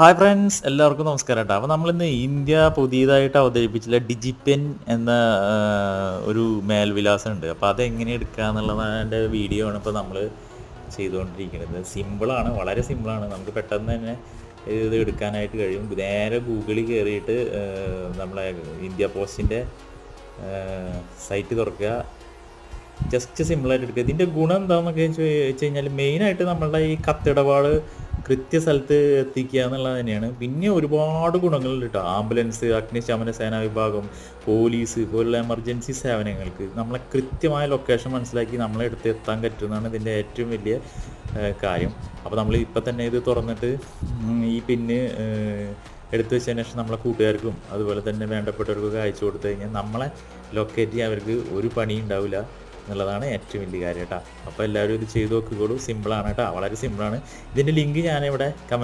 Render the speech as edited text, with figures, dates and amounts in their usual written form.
Hi friends, എല്ലാവർക്കും നമസ്കാരം കേട്ടോ. അപ്പോൾ നമ്മളിന്ന് ഇന്ത്യ പുതിയതായിട്ട് അവതരിപ്പിച്ചില്ല ഡിജിപെൻ എന്ന ഒരു മേൽവിലാസം ഉണ്ട്. അപ്പോൾ അതെങ്ങനെ എടുക്കുക എന്നുള്ളതിൻ്റെ വീഡിയോ ആണ് ഇപ്പോൾ നമ്മൾ ചെയ്തുകൊണ്ടിരിക്കുന്നത്. സിമ്പിളാണ്, വളരെ സിമ്പിളാണ്. നമുക്ക് പെട്ടെന്ന് തന്നെ ഇത് എടുക്കാനായിട്ട് കഴിയും. നേരെ ഗൂഗിളിൽ കയറിയിട്ട് നമ്മളെ ഇന്ത്യ പോസ്റ്റിൻ്റെ സൈറ്റ് തുറക്കുക. ജസ്റ്റ് സിമ്പിളായിട്ട് എടുക്കുക. ഇതിൻ്റെ ഗുണം എന്താണെന്നൊക്കെ വെച്ച് കഴിഞ്ഞാൽ മെയിനായിട്ട് നമ്മളുടെ ഈ കത്തിടപാട് കൃത്യസ്ഥലത്ത് എത്തിക്കുക എന്നുള്ളത് തന്നെയാണ്. പിന്നെ ഒരുപാട് ഗുണങ്ങളുണ്ട് കേട്ടോ. ആംബുലൻസ്, അഗ്നിശമന സേനാ വിഭാഗം, പോലീസ് പോലുള്ള എമർജൻസി സേവനങ്ങൾക്ക് നമ്മളെ കൃത്യമായ ലൊക്കേഷൻ മനസ്സിലാക്കി നമ്മളെ അടുത്ത് എത്താൻ പറ്റുന്നതാണ് ഇതിൻ്റെ ഏറ്റവും വലിയ കാര്യം. അപ്പോൾ നമ്മൾ ഇപ്പം തന്നെ ഇത് തുറന്നിട്ട് ഈ പിന്ന് എടുത്തു വെച്ചതിന് ശേഷം നമ്മളെ കൂട്ടുകാർക്കും അതുപോലെ തന്നെ വേണ്ടപ്പെട്ടവർക്കൊക്കെ അയച്ചു കൊടുത്തു കഴിഞ്ഞാൽ നമ്മളെ ലൊക്കേറ്റ് ചെയ്യാൻ അവർക്ക് ഒരു പണി ഉണ്ടാവില്ല എന്നുള്ളതാണ് ഏറ്റവും വലിയ കാര്യം കേട്ടോ. അപ്പോൾ എല്ലാവരും ഇത് ചെയ്ത് നോക്കിക്കോളൂ. സിമ്പിളാണ് കേട്ടോ, വളരെ സിമ്പിളാണ്. ഇതിൻ്റെ ലിങ്ക് ഞാനിവിടെ കമൻറ്റ്